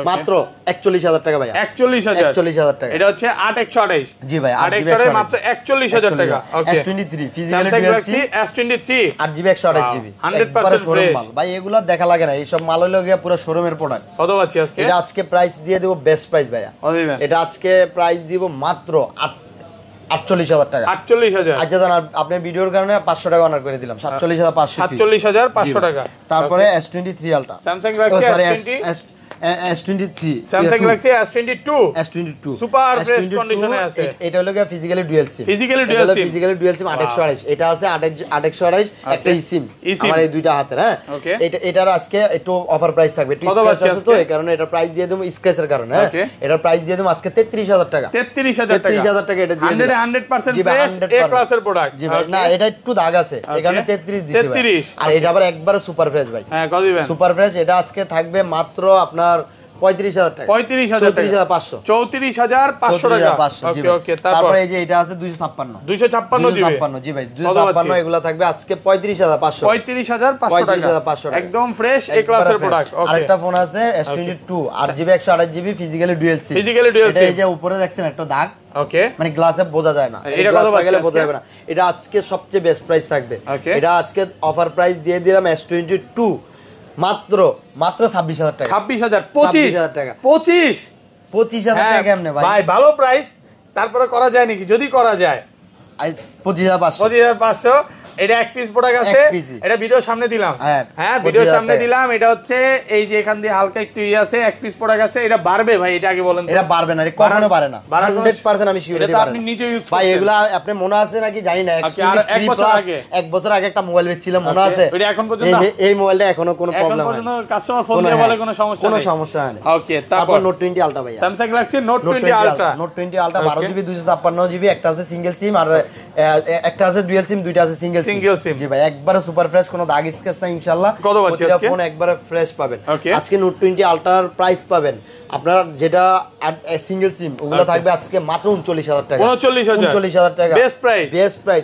41000 টাকা ভাই। 41000 টাকা।
এটা হচ্ছে 8128
জি ভাই।
8128 মাত্র 41000 টাকা। ওকে
S23 ফিজিক্যালি ডুয়াল সিম
S23
8GB 128GB
100%
শোরুম মাল ভাই। এগুলা দেখা লাগে না, এই সব মাল হলো গিয়া পুরো শোরুমের প্রোডাক্ট।
কত পাচ্ছি আজকে?
এটা আজকে প্রাইস দিয়ে দেব বেস্ট প্রাইস ভাইয়া। এটা আজকে প্রাইস দিব মাত্র 48000 টাকা।
48000।
আচ্ছা জান আপনার ভিডিওর কারণে 500 টাকা অনার করে দিলাম। 47500
47500 টাকা।
তারপরে S23 ultra
Samsung Galaxy
S23
Samsung Galaxy S22 super fresh কন্ডিশনে আছে।
এটা হলো ফিজিক্যালি ডুয়াল সিম।
ফিজিক্যালি ডুয়াল সিম
828। এটা আছে 828 একটা ইসিম আমার এই দুইটা হাতের। হ্যাঁ এটার আজকে একটু অফার প্রাইস থাকবে। একটু স্ক্র্যাচ আছে তো এই কারণে এটা প্রাইস দিয়ে দেব স্ক্র্যাচের কারণে। হ্যাঁ এটার প্রাইস দিয়ে দেব আজকে 33000 টাকা।
33000
টাকা এটা দিয়ে দেব।
100% ফ্রেশ এ ক্লাসের প্রোডাক্ট।
জি ভাই। না এটা একটু দাগ আছে এই কারণে 33 দিছি ভাই। আর এটা আবার একবারে সুপার ফ্রেশ ভাই।
হ্যাঁ কত দিবেন?
সুপার ফ্রেশ এটা আজকে থাকবে মাত্র আপনার 35000 টাকা।
34500 34500 টাকা। ওকে ওকে।
তারপরে এই যে এটা আছে 256 জি ভাই। 256 এগুলা থাকবে আজকে 35500
35500 টাকা একদম ফ্রেশ এ ক্লাসের প্রোডাক্ট। ওকে।
আরেকটা ফোন আছে S22 8GB 128GB physically dual সিম। এটা এই যে উপরে দেখছেন একটা দাগ,
ওকে
মানে গ্লাসে বোঝা যায় না,
এটা কত
লাগালে বোঝা যাবে না। এটা আজকে সবচেয়ে বেস্ট প্রাইস থাকবে। এটা আজকে অফার প্রাইস দিয়ে দিলাম S22 মাত্র 26000 টাকা।
26000 25000 টাকা 25000
টাকা কেমনে ভাই?
ভাই ভালো প্রাইস তারপরে করা যায় নাকি? যদি করা যায়
25,500
25,500। এটা এক পিস প্রোডাক্ট আছে, এটা ভিডিও সামনে দিলাম। হ্যাঁ ভিডিওর সামনে দিলাম। এটা হচ্ছে এই যে এখান দিয়ে হালকা একটু আছে, এক পিস প্রোডাক্ট আছে। এটা বাড়বে ভাই? এটা আগে বলেন।
এটা বাড়বে না, এটা কখনো বাড়ে না, 100% আমি শিওর।
এটা আপনি নিজে ইউজ
ভাই এগুলা আপনি মনে আছে নাকি জানি না, এক বছর আগে একটা মোবাইল বেচছিলাম, মনে আছে?
এটা এখন পর্যন্ত
এই মোবাইলটা এখনো কোনো প্রবলেম
হয় না, কাস্টমার ফোন দিয়ে বলে কোনো সমস্যা নেই,
কোনো সমস্যা হয় না।
ওকে, তারপর
Note 20 Ultra ভাই,
Samsung Galaxy Note 20 Ultra,
Note 20 Ultra 12GB 256GB, একটা আছে সিঙ্গেল সিম আর একটা আছে ডুয়াল সিম, দুইটা আছে সিঙ্গেল সিম। জি ভাই একবারে সুপার ফ্রেশ, কোনো দাগ স্কেচ নাই ইনশাআল্লাহ। প্রতিটা ফোন একবারে ফ্রেশ পাবেন। আজকে Note 20 Ultra এর প্রাইস পাবেন আপনারা যেটা সিঙ্গেল সিম ওগুলো থাকবে আজকে মাত্র 39,000 টাকা। 39,000 টাকা বেস্ট প্রাইস।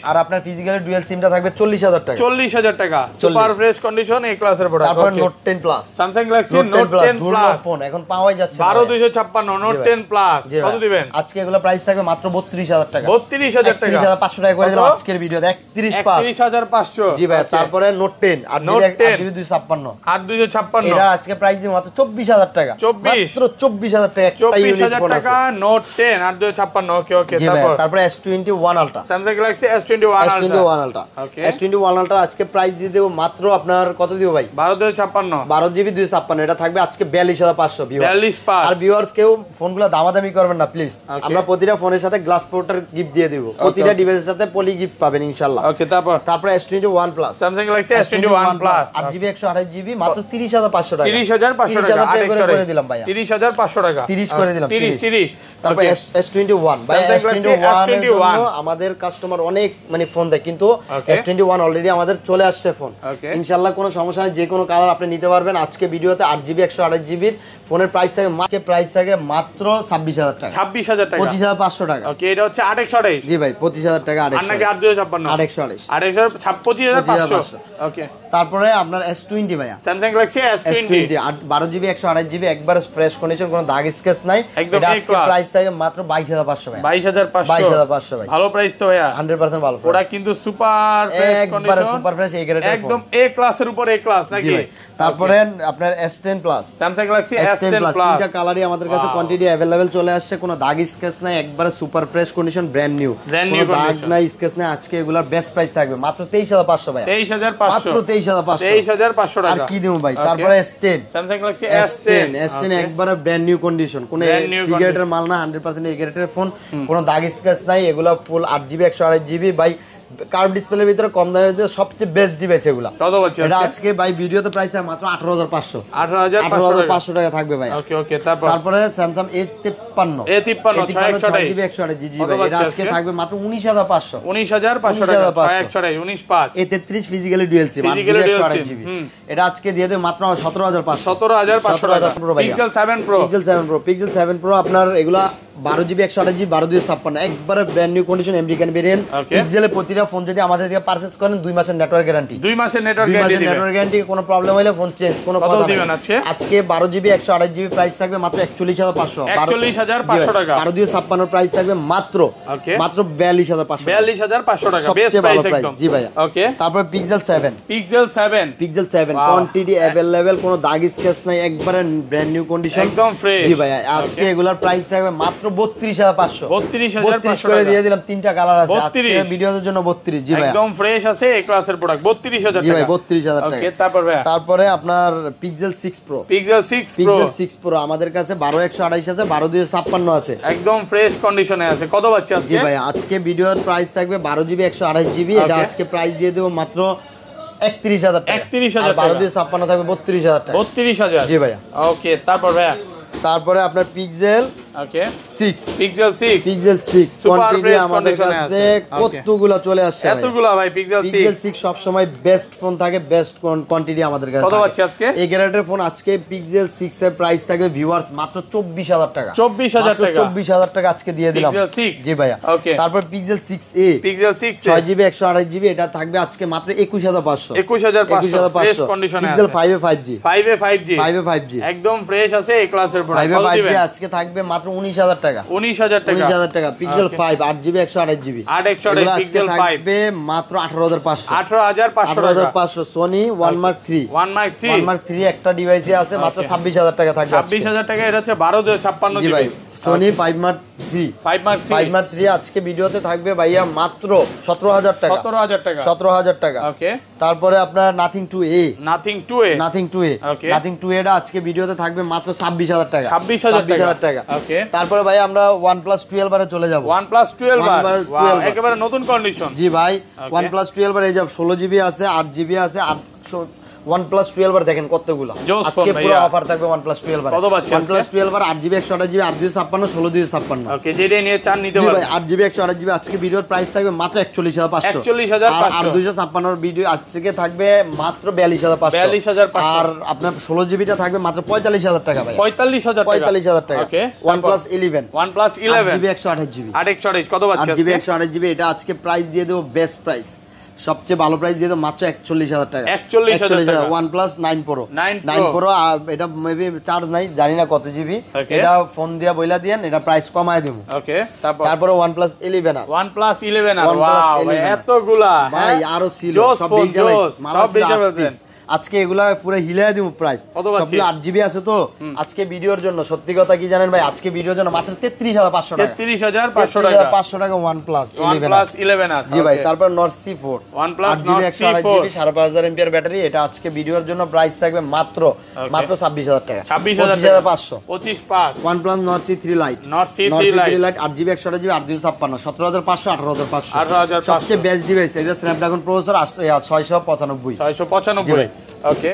আর আপনার ফিজিক্যাল ডুয়াল সিমটা থাকবে 40,000 টাকা।
40,000 টাকা সুপার ফ্রেশ কন্ডিশন, এই ক্লাসের প্রোডাক্ট।
তারপর Note 10 Plus,
Samsung Galaxy Note 10 Plus
phone এখন পাওয়াই যাচ্ছে
12,256 Note 10 Plus কত দিবেন?
আজকে এগুলো প্রাইস থাকবে মাত্র 32,000 টাকা।
32,000 টাকা,
33,500 টাকা করে দিলাম আজকের ভিডিওতে। 31,500 জি ভাই। তারপরে Note 10 8GB 256
8256
এটা আজকে প্রাইস দিব মাত্র 24,000 টাকা। 24,000 টাকা একটা ইউনিট ফোন আছে।
Note 10 8256। ওকে
তারপরে S21 Ultra,
Samsung Galaxy S21
Ultra S21 Ultra আজকে প্রাইস দিয়ে দেব মাত্র আপনার কত দিব ভাই?
12,256
12GB 256। এটা থাকবে আজকে 42,500 ভিউয়ার্স।
42,500।
আর ভিউয়ার্স কেউ ফোনগুলো দামাদামি করবেন না প্লিজ। আমরা প্রতিটা ফোনের সাথে গ্লাস প্রোটেক্টর গিফট দিয়ে দেব, প্রতিটা ডিভাইসের সাথে পলি গিফট পাবেন ইনশাআল্লাহ।
ওকে, তারপর
S21 Plus,
Samsung Galaxy S21 Plus
8GB 128GB মাত্র 30,500 টাকা।
30,500 টাকা
করে দিলাম ভাই।
30,500 টাকা
30 করে দিলাম।
30।
তারপর S21 ভাই, S21 এর জন্য আমাদের কাস্টমার অনেক মানে ফোন দেয়, কিন্তু S21 অলরেডি আমাদের চলে আসছে ফোন ইনশাআল্লাহ। কোনো সমস্যা নেই, যে কোনো কালার আপনি নিতে পারবেন। আজকে ভিডিওতে 8GB 128GB ফোনের প্রাইস থাকে মাত্র 26,000 টাকা।
26,000 টাকা,
25,500 টাকা।
ওকে, এটা হচ্ছে 828।
জি ভাই 25,000 টাকা।
828 25,500। ওকে,
তারপরে আপনার S20 ভাইয়া,
Samsung Galaxy S20
12GB 128GB একবার ফ্রেশ কন্ডিশন, কোনো দাগ স্কেচ নাই। এটা আজকে প্রাইস থাকে মাত্র 22,500 ভাই। 22,500 ভাই,
ভালো প্রাইস তো ভাইয়া,
100% ভালো।
ওটা কিন্তু সুপার ফ্রেশ কন্ডিশন,
একবার সুপার ফ্রেশ এই গ্রেডের ফোন,
একদম এ ক্লাসের উপর এ ক্লাস নাকি?
তারপরে আপনার S10 Plus,
Samsung Galaxy S10 Plus
তিনটা কালারই আমাদের কাছে কোয়ান্টিটি अवेलेबल চলে আসছে, কোনো দাগ স্কেচ নাই, একবারে super fresh condition, brand new, কোনো দাগ নাই স্কেচ নাই। আজকে এগুলার বেস্ট প্রাইস থাকবে মাত্র 23,500 ভাই।
23,500
মাত্র 23,500
টাকা।
আর কি দেব ভাই? তারপরে S10,
Samsung Galaxy
S10 একবারে ব্র্যান্ড নিউ কন্ডিশন, কোনো সিগারেটের মাল না, 100% সিগারেটের ফোন, কোনো দাগ স্কেচ নাই। এগুলা ফুল 8GB 128GB ভাই, কার্ভ ডিসপ্লের ভিতরে কম দামের ভিতরে সবচেয়ে বেস্ট ডিভাইস এগুলা। এটা আজকে ভাই ভিডিওতে প্রাইস আছে মাত্র 18,500 টাকা থাকবে ভাই।
ওকে,
তারপরে Samsung A53 6GB 128GB এটা আজকে থাকবে মাত্র 19,500 টাকা। 19,500 A33 ফিজিক্যালি ডুয়াল সিম 8GB 128GB এটা আজকে দিয়ে দেব মাত্র 17,500 Pro ভাই। Pixel 7 Pro আপনার এগুলা 12GB 128GB 12,256 একবারে brand new condition American variant. পিক্সেলের প্রতিটা ফোন যদি আমাদের থেকে পারচেজ করেন 2 মাসের নেটওয়ার্ক গ্যারান্টি,
2 মাসের নেটওয়ার্ক
গ্যারান্টি, কোনো প্রবলেম হলে ফোন চেঞ্জ, কোনো কথা না। আজকে 12GB 128GB প্রাইস থাকবে মাত্র 41,500
টাকা।
12,256 প্রাইস থাকবে মাত্র
42,500 টাকা, বেস্ট প্রাইস একদম।
জি ভাই।
ওকে,
তারপর Pixel 7 কোয়ান্টিটি अवेलेबल, কোনো দাগ স্কেচ নাই, একবারে ব্র্যান্ড নিউ কন্ডিশন,
একদম ফ্রেশ।
জি ভাই। আজকে এগুলার প্রাইস থাকবে মাত্র 32,500
32,500
করে দিয়ে দিলাম। তিনটা কালার আছে আজকে ভিডিওর জন্য 32। জি ভাই,
একদম ফ্রেশ আছে এই ক্লাসের প্রোডাক্ট 32,000 টাকা।
জি ভাই 32,000 টাকা।
ওকে, তারপরে
আপনার Pixel 6 Pro,
Pixel 6
Pro আমাদের কাছে 12,128 আছে, 12,256 আছে,
একদম ফ্রেশ কন্ডিশনে আছে। কত পাচ্ছি আজকে?
জি ভাই আজকে ভিডিওর প্রাইস থাকবে 12GB 128GB এটা আজকে প্রাইস দিয়ে দেব মাত্র 31,000 টাকা।
31,000 টাকা।
12,256 থাকবে 32,000 টাকা।
32,000
জি ভাইয়া।
ওকে, তারপরে
আপনার Pixel
ওকে,
6
Pixel 6
কোয়ান্টিটি আমাদের কাছে কতগুলো চলে আসছে ভাই,
এতগুলো ভাই। Pixel
6 সব সময় বেস্ট ফোন থাকে, বেস্ট কোয়ান্টিটি আমাদের কাছে।
কত পাচ্ছি আজকে?
এই গ্রেডের ফোন আজকে Pixel 6 এর প্রাইস থাকবে ভিউয়ার্স মাত্র 24,000 টাকা। 24,000 টাকা আজকে দিয়ে দিলাম। জি ভাইয়া। তারপর Pixel 6a 6GB 128GB এটা থাকবে আজকে মাত্র 21,500
ফ্রেশ কন্ডিশনে আছে।
Pixel 5a 5G
একদম ফ্রেশ আছে এই ক্লাসের প্রোডাক্ট।
5G আজকে থাকবে মাত্র 19,000 টাকা। 19,000 টাকা। Pixel 5 8GB 128GB
এগুলো
আজকে থাকবে মাত্র 18,500 Sony 1 Mark 3 একটা ডিভাইসে আছে মাত্র 26,000 টাকা থাকবে।
26,000 টাকা। এটা হচ্ছে 12,256
জি ভাই। সোনি 5 মার্ক 3
5 মার্ক
5 মার্ক 3 আজকে ভিডিওতে থাকবে ভাইয়া মাত্র 17000 টাকা
17000 টাকা
17000 টাকা
ওকে
তারপরে আপনার nothing 2A
nothing 2A
nothing 2A
Okay.
Nothing 2A টা আজকে ভিডিওতে থাকবে মাত্র 26000 টাকা
26000
টাকা
ওকে
তারপরে ভাই আমরা OnePlus 12 এর চলে যাব
OnePlus 12 বার
OnePlus 12
ওয়াও
বার।
একেবারে নতুন কন্ডিশন
জি ভাই
Okay.
OnePlus 12 এর এই যে 16GB আছে 8GB আছে 800 OnePlus 12 এর দেখেন কতগুলো
জোস
আজকে
ফোন
পুরো
ভাইয়া।
অফার থাকবে OnePlus 12 এর
কত পাচ্ছি আজকে?
OnePlus 12 এর 8GB 128GB 8GB 256
ওকে যেটা নিয়ে চান নিতে
জি ভাই
পারবেন
8GB 128GB আজকে ভিডিওর প্রাইস থাকবে মাত্র 41500
41500
আর 256 এর ভিডিও আজকে থাকবে মাত্র 42500
42500
আর আপনার 16GB টা থাকবে মাত্র 45000 টাকা ভাই
45000 টাকা
45000 টাকা
ওকে
OnePlus 11
OnePlus 11
8GB 128GB
8 কত পাচ্ছি
8GB
আজকে
128GB এটা আজকে প্রাইস দিয়ে দেবো বেস্ট প্রাইস সবচেয়ে ভালো প্রাইস দিয়ে দেবো মাত্র 41000 টাকা
41000 টাকা।
OnePlus 9 Pro
9
Pro এটা মেবি চার্জ নাই জানি না কত জিবি
Okay.
এটা ফোন দিয়া বইলা দিয়েন এটা প্রাইস কমায় দেবো
ওকে
তারপরে OnePlus 11 আর
OnePlus 11 আর
OnePlus
ওয়াও
11
এতগুলা
ভাই আরো ছিল
জোস
সব
ফোন,
ডিজিটাল
জোস, সব ডিজিটাল
আজকে এগুলা পুরো হিলাই দিব প্রাইস
কত পাচ্ছি?
সবগুলো 8GB আছে তো আজকে ভিডিওর জন্য সত্যি কথা কি জানেন ভাই আজকে ভিডিওর জন্য মাত্র 33500 টাকা
33500 টাকা
500 টাকা OnePlus 11
OnePlus 11 আর
জি ভাই
okay.
তারপর Nord C4
OnePlus
8GB
Nord
128GB 5500 mAh battery এটা আজকে ভিডিওর জন্য প্রাইস থাকবে মাত্র 26000 টাকা
26500
25500
25
OnePlus Nord C3 Lite
Nord C3
Lite 8GB 128GB 8GB 17500 18500
18500
সবচেয়ে বেস্ট ডিভাইস এটা স্ন্যাপড্রাগন প্রসেসর 695 জি
695
ভাই।
ওকে